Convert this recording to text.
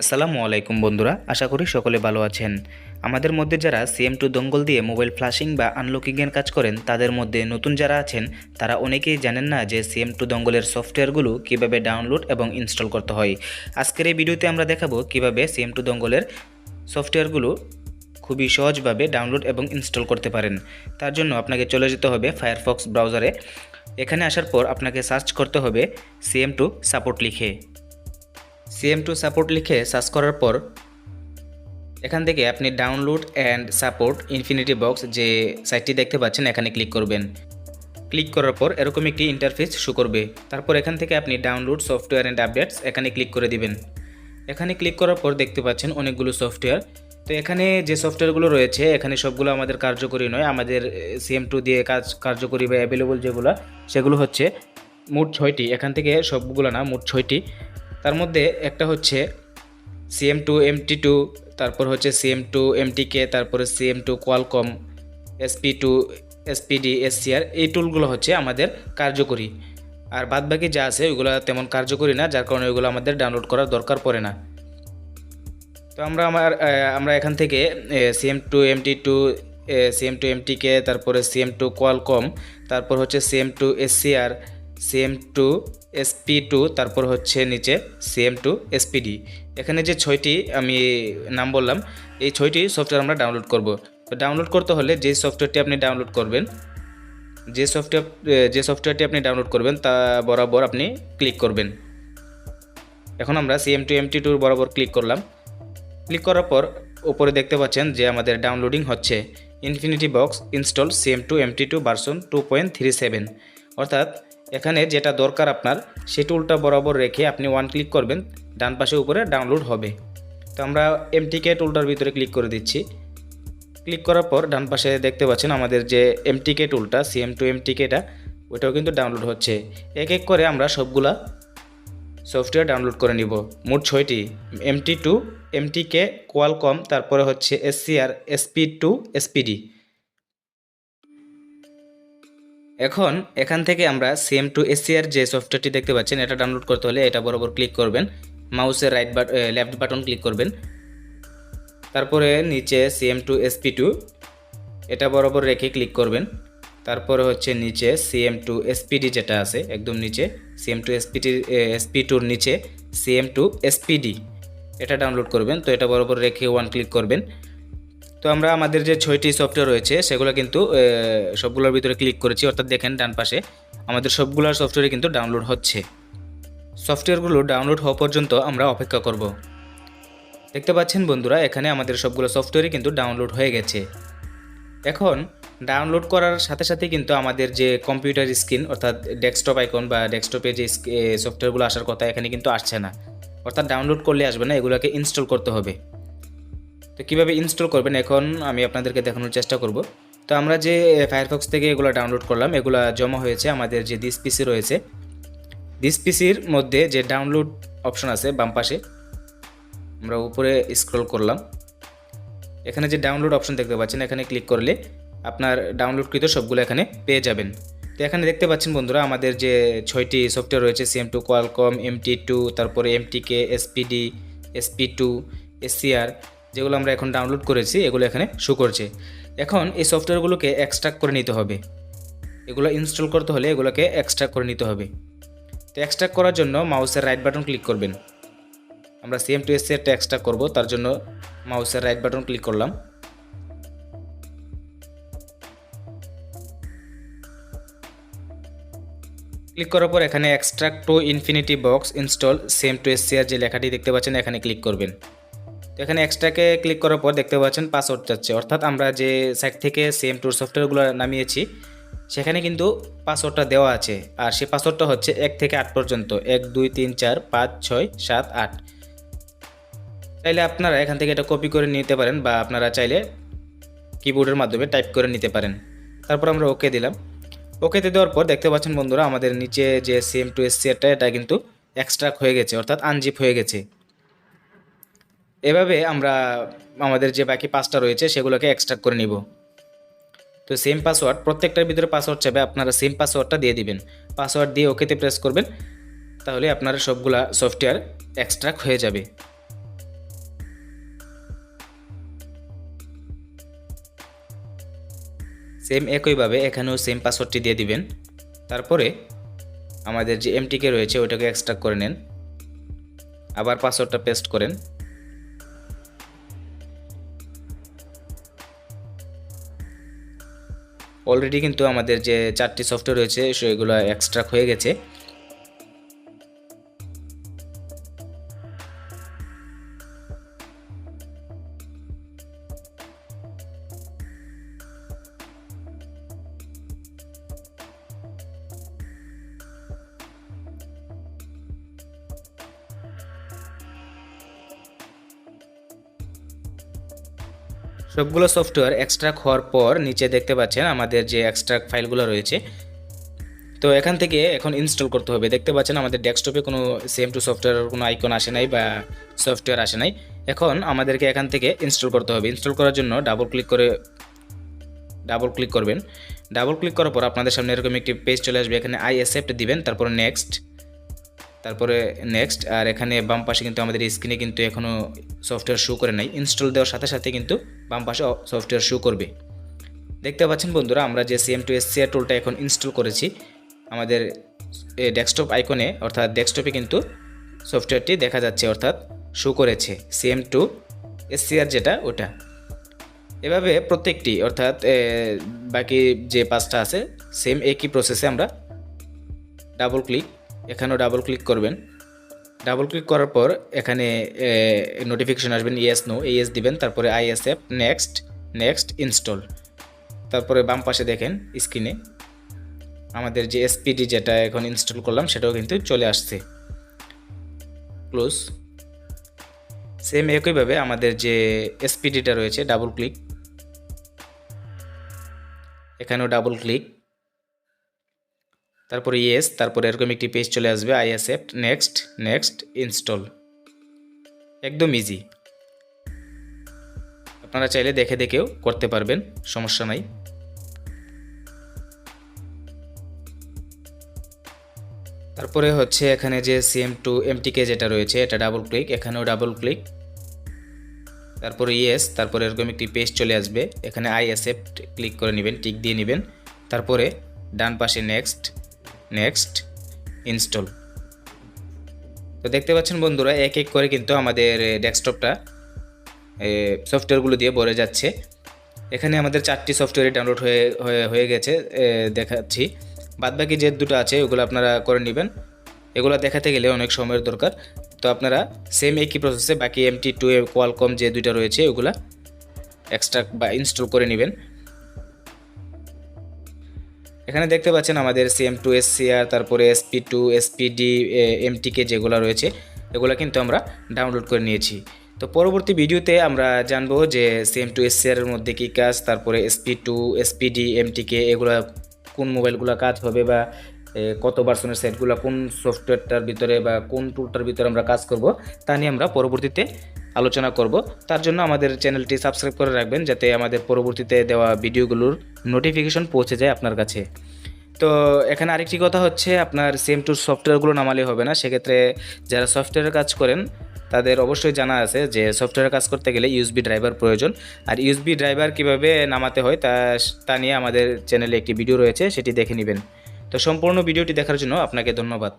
আসসালামু আলাইকুম বন্ধুরা, আশা করি সকলে ভালো আছেন। আমাদের মধ্যে যারা Cm2 দঙ্গল দিয়ে মোবাইল ফ্ল্যাশিং বা আনলকিংয়ের কাজ করেন, তাদের মধ্যে নতুন যারা আছেন তারা অনেকেই জানেন না যে Cm2 দঙ্গলের সফটওয়্যারগুলো কিভাবে ডাউনলোড এবং ইনস্টল করতে হয়। আজকের এই ভিডিওতে আমরা দেখাবো কিভাবে Cm2 দঙ্গলের সফটওয়্যারগুলো খুবই সহজভাবে ডাউনলোড এবং ইনস্টল করতে পারেন। তার জন্য আপনাকে চলে যেতে হবে ফায়ারফক্স ব্রাউজারে। এখানে আসার পর আপনাকে সার্চ করতে হবে Cm2 সাপোর্ট লিখে। Cm2 সাপোর্ট লিখে সার্চ করার পর এখান থেকে আপনি download and support infinity box যে সাইটটি দেখতে পাচ্ছেন এখানে ক্লিক করবেন। ক্লিক করার পর এরকম একটি ইন্টারফেস শো করবে। তারপর এখান থেকে আপনি ডাউনলোড সফটওয়্যার অ্যান্ড আপডেটস এখানে ক্লিক করে দিবেন। এখানে ক্লিক করার পর দেখতে পাচ্ছেন অনেকগুলো সফটওয়্যার। তো এখানে যে সফটওয়্যারগুলো রয়েছে এখানে সবগুলো আমাদের কার্যকরী নয়। আমাদের Cm2 দিয়ে কার্যকরী বা অ্যাভেলেবল যেগুলো সেগুলো হচ্ছে মোট 6টি। এখান থেকে সবগুলো না, মোট 6টি। তার মধ্যে একটা হচ্ছে Cm2 MT2, তারপর হচ্ছে Cm2 MTK, তারপরে Cm2 Qualcomm, SP2 SPD SCR। এই টুলগুলো হচ্ছে আমাদের কার্যকরী, আর বাদবাকি যা আছে ওইগুলো তেমন কার্যকরী না, যার কারণে ওইগুলো আমাদের ডাউনলোড করার দরকার পড়ে না। তো আমরা এখান থেকে Cm2 MT2, Cm2 MTK, তারপরে Cm2 কোয়ালকম, তারপর হচ্ছে Cm2 SCR, Cm2 SP2, তারপর হচ্ছে নিচে Cm2 SPD। এখানে যে 6টি আমি নাম বললাম, এই 6টি সফটওয়্যার আমরা ডাউনলোড করব। তো ডাউনলোড করতে হলে যে সফটওয়্যারটি আপনি ডাউনলোড করবেন, যে সফটওয়্যারটি আপনি ডাউনলোড করবেন তা বরাবর আপনি ক্লিক করবেন। এখন আমরা Cm2 MT2 বরাবর ক্লিক করলাম। ক্লিক করার পর উপরে দেখতে পাচ্ছেন যে আমাদের ডাউনলোডিং হচ্ছে। Infinity box install Cm2 MT2 version 2.37। অর্থাৎ এখানে যেটা দরকার আপনার সেই টুলটা বরাবর রেখে আপনি ওয়ান ক্লিক করবেন, ডান পাশে উপরে ডাউনলোড হবে। তো আমরা MTK টুলটার ভিতরে ক্লিক করে দিচ্ছি। ক্লিক করার পর ডান পাশে দেখতে পাচ্ছেন আমাদের যে MTK টুলটা, Cm2 MTKটা, ওইটাও কিন্তু ডাউনলোড হচ্ছে। এক এক করে আমরা সবগুলা সফটওয়্যার ডাউনলোড করে নিব। মোট 6টি, MT2, MTK, কোয়ালকম, তারপরে হচ্ছে SCR, SP2, SPD। এখন এখান থেকে আমরা Cm2 SCR যে সফটওয়্যারটি দেখতে পাচ্ছেন এটা ডাউনলোড করতে হলে এটা বরাবর ক্লিক করবেন, মাউসের লেফট বাটন ক্লিক করবেন। তারপরে নিচে Cm2 SP2 এটা বরাবর রেখে ক্লিক করবেন। তারপরে হচ্ছে নিচে Cm2 SPD যেটা আছে একদম নিচে, Cm2 SP2 নিচে Cm2 SPD এটা ডাউনলোড করবেন। তো এটা বরাবর রেখে ওয়ান ক্লিক করবেন। তো আমরা আমাদের যে 6টি সফটওয়্যার রয়েছে সেগুলো কিন্তু সবগুলোর ভিতরে ক্লিক করেছি, অর্থাৎ দেখেন ডান পাশে আমাদের সবগুলোর সফটওয়্যারই কিন্তু ডাউনলোড হচ্ছে। সফটওয়্যারগুলো ডাউনলোড হওয়া পর্যন্ত আমরা অপেক্ষা করব। দেখতে পাচ্ছেন বন্ধুরা, এখানে আমাদের সবগুলো সফটওয়্যারই কিন্তু ডাউনলোড হয়ে গেছে। এখন ডাউনলোড করার সাথে সাথে কিন্তু আমাদের যে কম্পিউটার স্ক্রিন অর্থাৎ ডেস্কটপ আইকন বা ডেস্কটপে যে সফটওয়্যারগুলো আসার কথা এখানে কিন্তু আসছে না, অর্থাৎ ডাউনলোড করলে আসবে না, এগুলোকে ইনস্টল করতে হবে। তো কীভাবে ইনস্টল করবেন এখন আমি আপনাদেরকে দেখানোর চেষ্টা করব। তো আমরা যে ফায়ারফক্স থেকে এগুলো ডাউনলোড করলাম এগুলো জমা হয়েছে আমাদের যে দিস পিসি রয়েছে। দিস পিসির মধ্যে যে ডাউনলোড অপশন আছে বাম পাশে, আমরা উপরে স্ক্রল করলাম, এখানে যে ডাউনলোড অপশন দেখতে পাচ্ছেন এখানে ক্লিক করলে আপনার ডাউনলোডকৃত সবগুলো এখানে পেয়ে যাবেন। তো এখানে দেখতে পাচ্ছেন বন্ধুরা আমাদের যে 6টি সফটওয়্যার রয়েছে Cm2 কোয়ালকম, MT2, তারপরে MTK, SPD, SP2, SCR, যেগুলো আমরা এখন ডাউনলোড করেছি এগুলো এখানে শো করছে। এখন এই সফটওয়্যারগুলোকে এক্সট্রাক্ট করে নিতে হবে। এগুলো ইনস্টল করতে হলে এগুলোকে এক্সট্রাক্ট করে নিতে হবে। তো এক্সট্রাক্ট করার জন্য মাউসের রাইট বাটন ক্লিক করবেন। আমরা Cm2 SCRটা এক্সট্রাক্ট করব, তার জন্য মাউসের রাইট বাটন ক্লিক করলাম। ক্লিক করার পর এখানে extract to infinity box install Cm2 SCR যে লেখাটি দেখতে পাচ্ছেন এখানে ক্লিক করবেন। তো এখানে এক্সট্রাকে ক্লিক করার পর দেখতে পাচ্ছেন পাসওয়ার্ড চাচ্ছে, অর্থাৎ আমরা যে সাইট থেকে Cm2 সফটওয়্যারগুলো নামিয়েছি সেখানে কিন্তু পাসওয়ার্ডটা দেওয়া আছে, আর সেই পাসওয়ার্ডটা হচ্ছে 1 থেকে 8 পর্যন্ত, 1 2 3 4 5 6 7 8। চাইলে আপনারা এখান থেকে এটা কপি করে নিতে পারেন বা আপনারা চাইলে কিবোর্ডের মাধ্যমে টাইপ করে নিতে পারেন। তারপর আমরা ওকে দিলাম। ওকেতে দেওয়ার পর দেখতে পাচ্ছেন বন্ধুরা আমাদের নিচে যে Cm2 SCRটা এটা কিন্তু এক্সট্রাক্ট হয়ে গেছে, অর্থাৎ আনজিপ হয়ে গেছে। এভাবে আমরা আমাদের যে বাকি 5টা রয়েছে সেগুলোকে এক্সট্রাক্ট করে নিব। তো সেম পাসওয়ার্ড, প্রত্যেকটার ভিতরে পাসওয়ার্ড চাইবে, আপনারা সেম পাসওয়ার্ডটা দিয়ে দিবেন। পাসওয়ার্ড দিয়ে ওকেতে প্রেস করবেন, তাহলে আপনার সবগুলা সফটওয়্যার এক্সট্রাক্ট হয়ে যাবে। সেম একইভাবে এখানেও সেম পাসওয়ার্ডটি দিয়ে দিবেন। তারপরে আমাদের যে এমটিকে রয়েছে ওইটাকে এক্সট্রাক্ট করে নেন, আবার পাসওয়ার্ডটা পেস্ট করেন। অলরেডি কিন্তু আমাদের যে 4টি সফটওয়্যার রয়েছে সেগুলো এক্সট্রাক্ট হয়ে গেছে। সবগুলো সফটওয়্যার এক্সট্রাক্ট হওয়ার পর নিচে দেখতে পাচ্ছেন আমাদের যে এক্সট্রাক্ট ফাইলগুলো রয়েছে। তো এখান থেকে এখন ইনস্টল করতে হবে। দেখতে পাচ্ছেন আমাদের ডেস্কটপে কোনো Cm2 সফটওয়্যারের কোনো আইকন আসে নাই বা সফটওয়্যার আসে নাই। এখন আমাদেরকে এখান থেকে ইনস্টল করতে হবে। ইনস্টল করার জন্য ডাবল ক্লিক করবেন। ডাবল ক্লিক করার পর আপনাদের সামনে এরকম একটি পেজ চলে আসবে। এখানে আই অ্যাকসেপ্ট দিবেন, তারপরে নেক্সট। আর এখানে বাম পাশে কিন্তু আমাদের স্ক্রিনে কিন্তু এখনও সফটওয়্যার শো করে নাই। ইনস্টল দেওয়ার সাথে সাথে কিন্তু বাম পাশে সফটওয়্যার শো করবে। দেখতে পাচ্ছেন বন্ধুরা, আমরা যে Cm2 SCR টুলটা এখন ইনস্টল করেছি আমাদের ডেস্কটপ আইকনে, অর্থাৎ ডেস্কটপে কিন্তু সফটওয়্যারটি দেখা যাচ্ছে, অর্থাৎ শো করেছে Cm2 SCR যেটা ওটা। এভাবে প্রত্যেকটি, অর্থাৎ বাকি যে 5টা আছে সেম একই প্রসেসে আমরা এখানেও ডাবল ক্লিক করবেন। ডাবল ক্লিক করার পর এখানে নোটিফিকেশন আসবেন, ইয়েস নো, ইয়েস দিবেন, তারপরে আই অ্যাকসেপ্ট, নেক্সট ইনস্টল। তারপরে বাম পাশে দেখেন স্ক্রিনে আমাদের যে এসপিডি যেটা এখন ইনস্টল করলাম সেটাও কিন্তু চলে আসছে। ক্লোজ। সেম একইভাবে আমাদের যে এসপিডিটা রয়েছে ডাবল ক্লিক, এখানেও ডাবল ক্লিক, তারপরে ইয়েস, তারপরে এরকম একটি পেজ চলে আসবে, আই অ্যাকসেপ্ট, নেক্সট ইনস্টল। একদম ইজি। আপনারা চাইলে দেখেও করতে পারবেন, সমস্যা নাই। তারপরে হচ্ছে এখানে যে Cm2 MTK যেটা রয়েছে এটা ডাবল ক্লিক, এখানেও ডাবল ক্লিক, তারপরে ইয়েস, তারপরে এরকম একটি পেজ চলে আসবে। এখানে আই অ্যাকসেপ্ট ক্লিক করে নেবেন, টিক দিয়ে নেবেন, তারপরে ডান পাশে নেক্সট ইনস্টল। তো দেখতে পাচ্ছেন বন্ধুরা, এক এক করে কিন্তু আমাদের ডেস্কটপটা সফটওয়্যারগুলো দিয়ে ভরে যাচ্ছে। এখানে আমাদের 4টি সফটওয়্যার ডাউনলোড হয়ে গেছে দেখাচ্ছি। বাদবাকি যে 2টো আছে ওগুলো আপনারা করে নেবেন। এগুলো দেখাতে গেলে অনেক সময়ের দরকার। তো আপনারা সেম একই প্রসেসে বাকি MT2 কোয়ালকম যে 2টা রয়েছে ওগুলা এক্সট্রাক্ট বা ইনস্টল করে নেবেন। এখানে দেখতে পাচ্ছেন আমাদের Cm2 SCR, তারপরে SP2 SPD MTK যেগুলো রয়েছে এগুলো কিন্তু আমরা ডাউনলোড করে নিয়েছি। তো পরবর্তী ভিডিওতে আমরা জানবো যে Cm2 SCR এর মধ্যে কী কাজ, তারপরে SP2 SPD MTK এগুলো কোন মোবাইলগুলো কাজ হবে, বা কত ভার্সনের সেটগুলো কোন সফটওয়্যারটার ভিতরে বা কোন টুলটার ভিতরে আমরা কাজ করব তা নিয়ে আমরা পরবর্তীতে আলোচনা করব। তার জন্য আমাদের চ্যানেলটি সাবস্ক্রাইব করে রাখবেন যাতে আমাদের পরবর্তীতে দেওয়া ভিডিওগুলোর নোটিফিকেশন পৌঁছে যায় আপনার কাছে। তো এখানে আরেকটি কথা হচ্ছে, আপনার Cm2 সফটওয়্যারগুলো নামালে হবে না। সেক্ষেত্রে যারা সফটওয়্যারের কাজ করেন তাদের অবশ্যই জানা আছে যে সফটওয়্যারের কাজ করতে গেলে USB ড্রাইভার প্রয়োজন। আর USB ড্রাইভার কীভাবে নামাতে হয় তা নিয়ে আমাদের চ্যানেলে একটি ভিডিও রয়েছে, সেটি দেখে নেবেন। তো সম্পূর্ণ ভিডিওটি দেখার জন্য আপনাকে ধন্যবাদ।